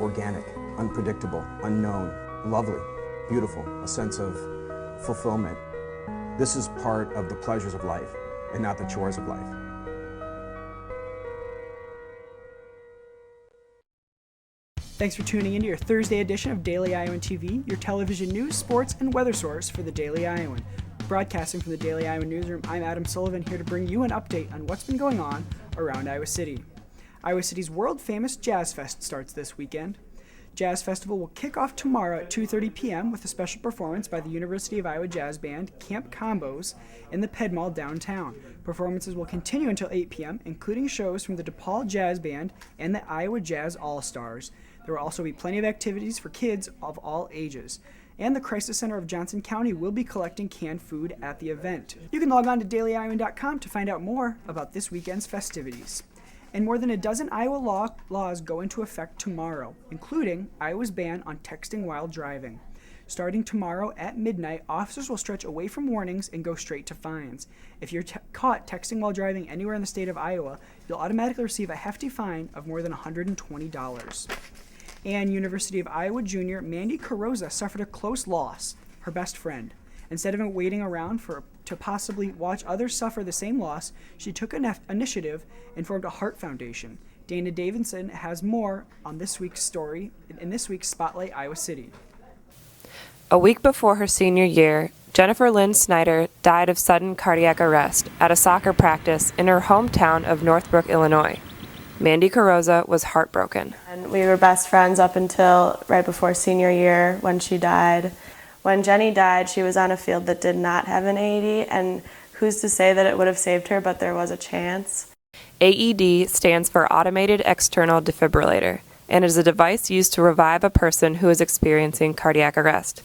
organic, unpredictable, unknown, lovely, beautiful, a sense of fulfillment. This is part of the pleasures of life and not the chores of life. Thanks for tuning into your Thursday edition of Daily Iowan TV, your television news, sports, and weather source for the Daily Iowan. Broadcasting from the Daily Iowan newsroom, I'm Adam Sullivan, here to bring you an update on what's been going on around Iowa City. Iowa City's world-famous Jazz Fest starts this weekend. Jazz Festival will kick off tomorrow at 2:30 p.m. with a special performance by the University of Iowa Jazz Band, Camp Combos, in the Ped Mall downtown. Performances will continue until 8 p.m., including shows from the DePaul Jazz Band and the Iowa Jazz All-Stars. There will also be plenty of activities for kids of all ages. And the Crisis Center of Johnson County will be collecting canned food at the event. You can log on to dailyiowan.com to find out more about this weekend's festivities. And more than a dozen Iowa laws go into effect tomorrow, including Iowa's ban on texting while driving. Starting tomorrow at midnight, officers will stretch away from warnings and go straight to fines. If you're caught texting while driving anywhere in the state of Iowa, you'll automatically receive a hefty fine of more than $120. And University of Iowa junior Mandy Carrozza suffered a close loss, her best friend. Instead of waiting around to possibly watch others suffer the same loss, she took an initiative and formed a heart foundation. Dana Davidson has more on this week's story in this week's Spotlight Iowa City. A week before her senior year, Jennifer Lynn Snyder died of sudden cardiac arrest at a soccer practice in her hometown of Northbrook, Illinois. Mandy Carrozza was heartbroken. And we were best friends up until right before senior year when she died. When Jenny died, she was on a field that did not have an AED, and who's to say that it would have saved her, but there was a chance. AED stands for Automated External Defibrillator, and is a device used to revive a person who is experiencing cardiac arrest.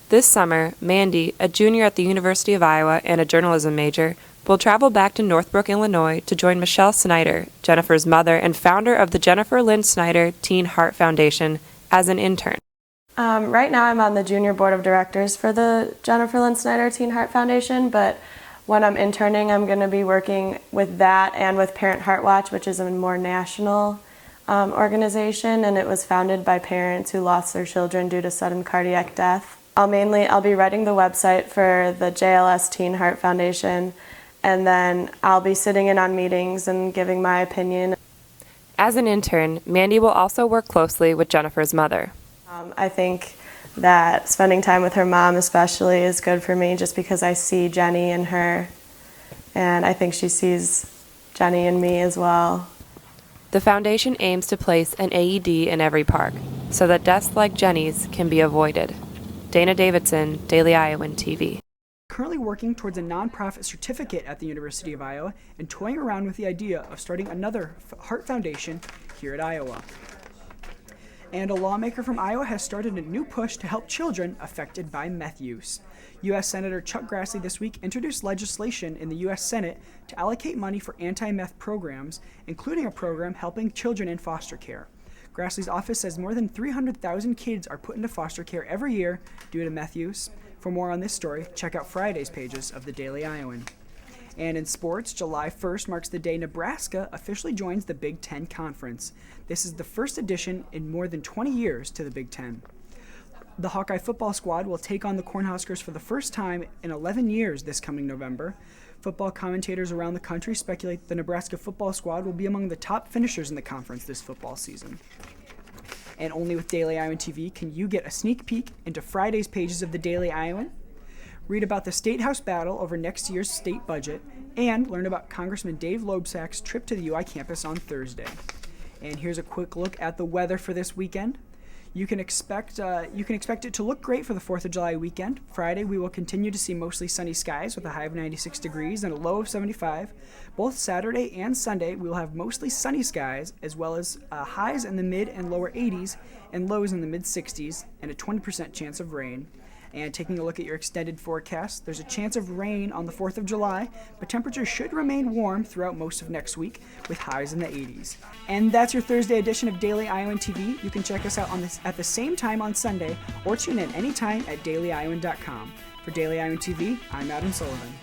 This summer, Mandy, a junior at the University of Iowa and a journalism major, will travel back to Northbrook, Illinois to join Michelle Snyder, Jennifer's mother and founder of the Jennifer Lynn Snyder Teen Heart Foundation, as an intern. Right now I'm on the junior board of directors for the Jennifer Lynn Snyder Teen Heart Foundation, but when I'm interning I'm going to be working with that and with Parent Heart Watch, which is a more national organization, and it was founded by parents who lost their children due to sudden cardiac death. I'll be writing the website for the JLS Teen Heart Foundation, and then I'll be sitting in on meetings and giving my opinion. As an intern, Mandy will also work closely with Jennifer's mother. I think that spending time with her mom especially is good for me, just because I see Jenny in her, and I think she sees Jenny in me as well. The foundation aims to place an AED in every park, so that deaths like Jenny's can be avoided. Dana Davidson, Daily Iowan TV. Currently working towards a nonprofit certificate at the University of Iowa and toying around with the idea of starting another heart foundation here at Iowa. And a lawmaker from Iowa has started a new push to help children affected by meth use. U.S. Senator Chuck Grassley this week introduced legislation in the U.S. Senate to allocate money for anti-meth programs, including a program helping children in foster care. Grassley's office says more than 300,000 kids are put into foster care every year due to meth use. For more on this story, check out Friday's pages of the Daily Iowan. And in sports, July 1st marks the day Nebraska officially joins the Big Ten Conference. This is the first addition in more than 20 years to the Big Ten. The Hawkeye football squad will take on the Cornhuskers for the first time in 11 years this coming November. Football commentators around the country speculate the Nebraska football squad will be among the top finishers in the conference this football season. And only with Daily Iowan TV can you get a sneak peek into Friday's pages of the Daily Iowan, read about the State House battle over next year's state budget, and learn about Congressman Dave Loebsack's trip to the UI campus on Thursday. And here's a quick look at the weather for this weekend. You can expect it to look great for the 4th of July weekend. Friday, we will continue to see mostly sunny skies with a high of 96 degrees and a low of 75. Both Saturday and Sunday, we will have mostly sunny skies, as well as highs in the mid and lower 80s and lows in the mid 60s, and a 20% chance of rain. And taking a look at your extended forecast, there's a chance of rain on the 4th of July, but temperatures should remain warm throughout most of next week, with highs in the 80s. And that's your Thursday edition of Daily Iowan TV. You can check us out at the same time on Sunday, or tune in anytime at dailyiowan.com. For Daily Iowan TV, I'm Adam Sullivan.